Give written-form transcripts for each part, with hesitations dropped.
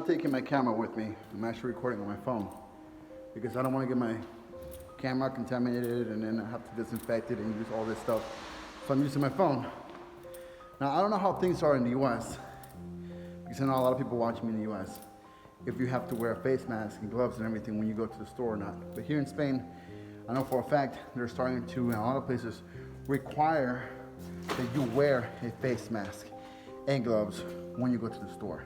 taking my camera with me. I'm actually recording on my phone because I don't want to get my camera contaminated and then I have to disinfect it and use all this stuff. So I'm using my phone. Now, I don't know how things are in the US because I know a lot of people watching me in the US. If you have to wear a face mask and gloves and everything when you go to the store or not. But here in Spain, I know for a fact they're starting to, in a lot of places, require that you wear a face mask and gloves when you go to the store.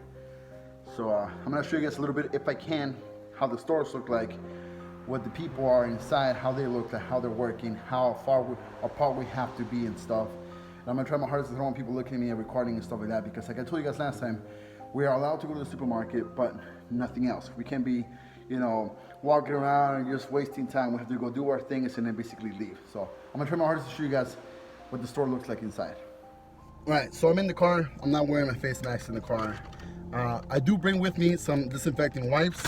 So I'm gonna show you guys a little bit, if I can, how the stores look like, what the people are inside, how they look like, how they're working, how far apart we have to be and stuff. And I'm gonna try my hardest to throw on people looking at me and recording and stuff like that, because like I told you guys last time, we are allowed to go to the supermarket, but nothing else. We can't be, you know, walking around and just wasting time. We have to go do our things and then basically leave. So I'm gonna try my hardest to show you guys what the store looks like inside. All right, so I'm in the car. I'm not wearing my face mask in the car. I do bring with me some disinfecting wipes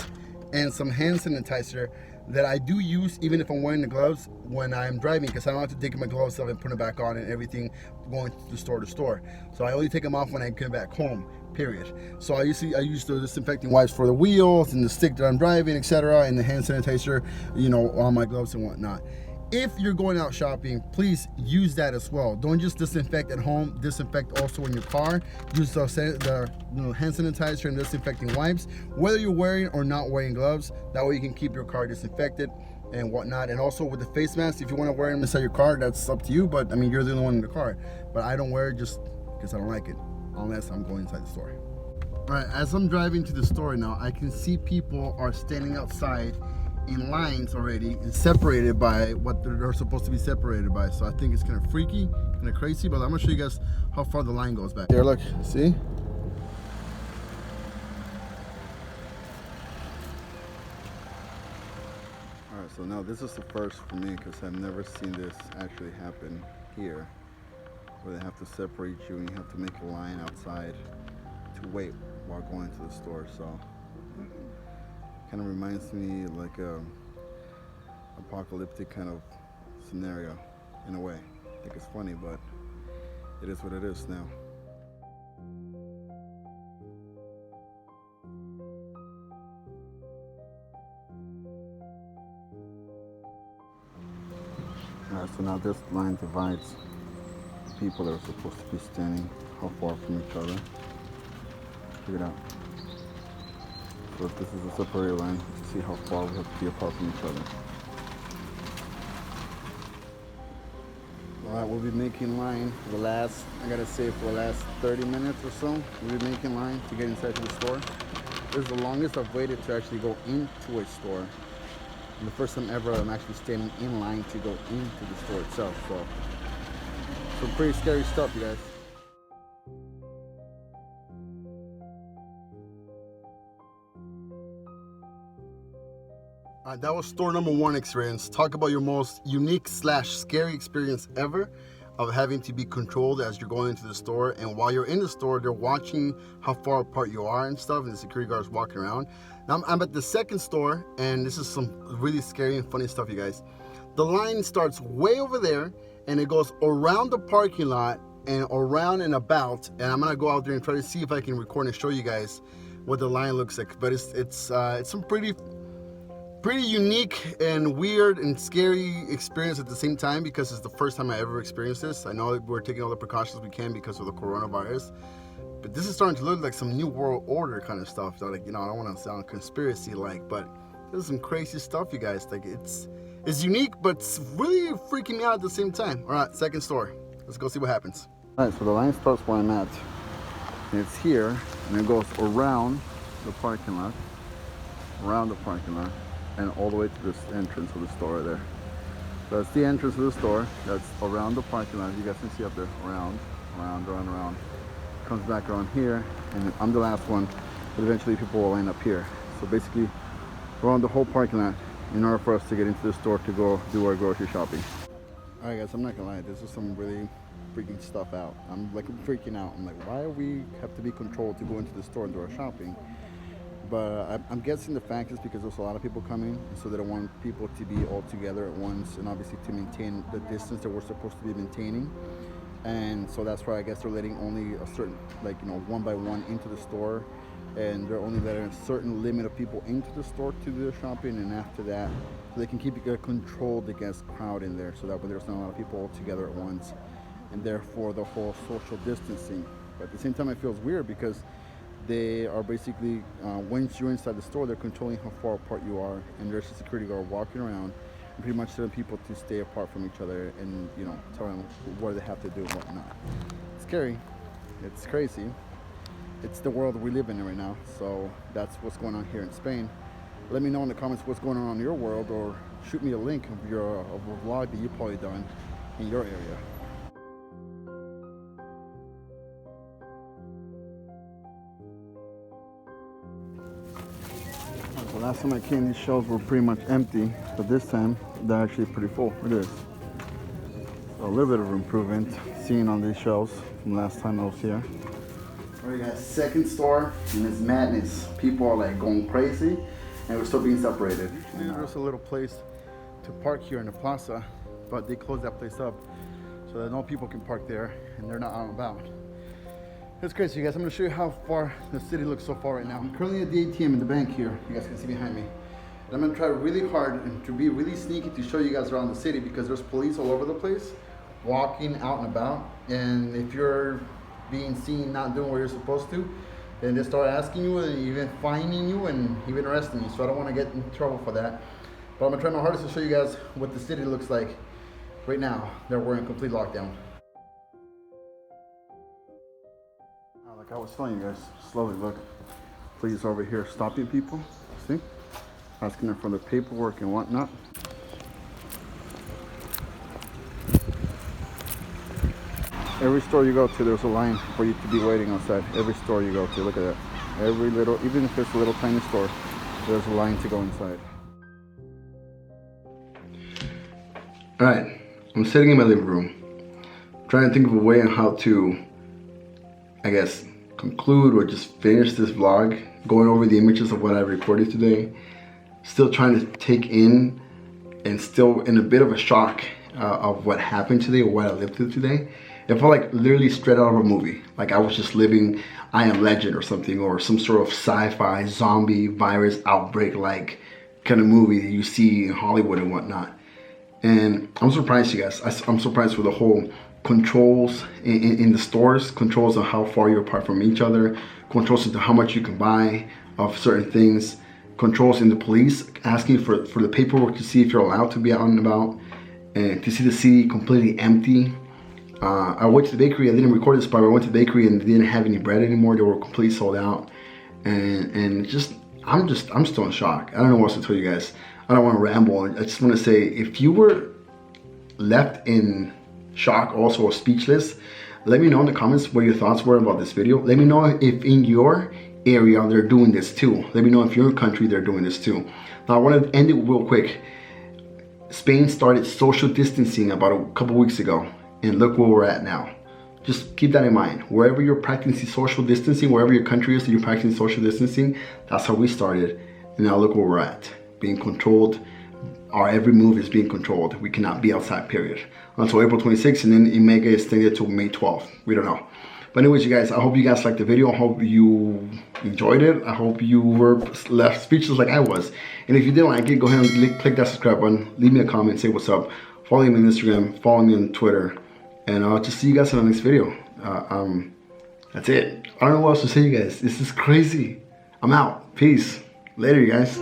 and some hand sanitizer that I do use even if I'm wearing the gloves when I'm driving, because I don't have to take my gloves off and put them back on and everything going to store. So I only take them off when I get back home, period. So I use the disinfecting wipes for the wheels and the stick that I'm driving, etc., and the hand sanitizer, you know, on my gloves and whatnot. If you're going out shopping, please use that as well. Don't just disinfect at home, disinfect also in your car. Use the hand sanitizer and disinfecting wipes, whether you're wearing or not wearing gloves. That way you can keep your car disinfected and whatnot. And also with the face mask, if you want to wear them inside your car, that's up to you. But I mean, you're the only one in the car. But I don't wear it just because I don't like it, unless I'm going inside the store. All right, as I'm driving to the store now, I can see people are standing outside in lines already and separated by what they're supposed to be separated by. So I think it's kind of freaky, kind of crazy, but I'm gonna show you guys how far the line goes back. Here, look, see? All right, so now this is the first for me because I've never seen this actually happen here, where they have to separate you and you have to make a line outside to wait while going to the store. So kind of reminds me like a apocalyptic kind of scenario in a way. I think it's funny, but it is what it is now. Alright, so now this line divides people that are supposed to be standing how far from each other. Check it out. So if this is a separated line, see how far we have to be apart from each other. Alright, we'll be making line for the last, I gotta say, for the last 30 minutes or so. We'll be making line to get inside to the store. This is the longest I've waited to actually go into a store. And the first time ever I'm actually standing in line to go into the store itself. So, some pretty scary stuff, you guys. That was store number one experience. Talk about your most unique / scary experience ever of having to be controlled as you're going into the store. And while you're in the store, they're watching how far apart you are and stuff, and the security guard's walking around. Now I'm at the second store, and this is some really scary and funny stuff, you guys. The line starts way over there, and it goes around the parking lot and around and about. And I'm gonna go out there and try to see if I can record and show you guys what the line looks like. But it's some pretty unique and weird and scary experience at the same time, because it's the first time I ever experienced this. I know we're taking all the precautions we can because of the coronavirus, but this is starting to look like some new world order kind of stuff. So like, you know, I don't want to sound conspiracy-like, but this is some crazy stuff, you guys. Like it's unique, but it's really freaking me out at the same time. All right, second store. Let's go see what happens. All right, so the line starts where I'm at, and it's here, and it goes around the parking lot, and all the way to this entrance of the store right there. So that's the entrance of the store. That's around the parking lot. You guys can see up there, around. Comes back around here, and I'm the last one, but eventually people will line up here. So basically, around the whole parking lot in order for us to get into the store to go do our grocery shopping. All right, guys, I'm not gonna lie. This is some really freaking stuff out. I'm freaking out. I'm like, why do we have to be controlled to go into the store and do our shopping? But I'm guessing the fact is because there's a lot of people coming, so they don't want people to be all together at once, and obviously to maintain the distance that we're supposed to be maintaining. And so that's why I guess they're letting only a certain, like, you know, one by one into the store. and they're only letting a certain limit of people into the store to do their shopping, and after that, so they can keep it controlled against crowd in there, so that way there's not a lot of people all together at once, and therefore the whole social distancing. But at the same time, it feels weird because they are basically, once you're inside the store, they're controlling how far apart you are, and there's a security guard walking around and pretty much telling people to stay apart from each other, and telling them what they have to do and whatnot. It's scary. It's crazy. It's the world we live in right now. So that's what's going on here in Spain. Let me know in the comments what's going on in your world, or shoot me a link of a vlog that you've probably done in your area. So last time I came, these shelves were pretty much empty, but this time they're actually pretty full. Look at this. So a little bit of improvement seen on these shelves from last time I was here. We got second store, and it's madness. People are like going crazy, and we're still being separated. There's a little place to park here in the plaza, but they closed that place up so that no people can park there, and they're not out and about. It's crazy, you guys. I'm gonna show you how far the city looks so far right now. I'm currently at the ATM in the bank here. You guys can see behind me. And I'm gonna try really hard and to be really sneaky to show you guys around the city, because there's police all over the place, walking out and about. And if you're being seen not doing what you're supposed to, then they start asking you and even fining you and even arresting you. So I don't want to get in trouble for that. But I'm gonna try my hardest to show you guys what the city looks like right now that we're in complete lockdown. Like I was telling you guys, slowly look. Police over here stopping people. See? Asking them for the paperwork and whatnot. Every store you go to, there's a line for you to be waiting outside. Every store you go to, look at that. Every little, even if it's a little tiny store, there's a line to go inside. All right, I'm sitting in my living room, trying to think of a way on how to, I guess, conclude or just finish this vlog, going over the images of what I recorded today. Still trying to take in, and still in a bit of a shock of what happened today, or what I lived through today. It felt like literally straight out of a movie. Like I was just living I Am Legend or something, or some sort of sci-fi zombie virus outbreak like kind of movie that you see in Hollywood and whatnot. And I'm surprised, you guys. I'm surprised with the whole controls in the stores, controls on how far you're apart from each other, controls into how much you can buy of certain things, controls in the police asking for the paperwork to see if you're allowed to be out and about, and to see the city completely empty. I went to the bakery. I didn't record this part, but I went to the bakery and they didn't have any bread anymore. They were completely sold out, and I'm still in shock. I don't know what else to tell you guys. I don't want to ramble. I just want to say, if you were left in shock also, or speechless, let me know in the comments what your thoughts were about this video. Let me know if in your area they're doing this too. Let me know if your country they're doing this too. Now I want to end it real quick. Spain started social distancing about a couple weeks ago, and look where we're at now. Just keep that in mind. Wherever you're practicing social distancing, wherever your country is that you're practicing social distancing, that's how we started. And now look where we're at. Being controlled. Our every move is being controlled. We cannot be outside, period. Until April 26th, and then it may get extended to May 12th. We don't know. But anyways, you guys, I hope you guys liked the video. I hope you enjoyed it. I hope you were left speechless like I was. And if you didn't like it, go ahead and click that subscribe button. Leave me a comment, say what's up. Follow me on Instagram, follow me on Twitter. And I'll just see you guys in the next video. That's it. I don't know what else to say, you guys. This is crazy. I'm out. Peace. Later, you guys.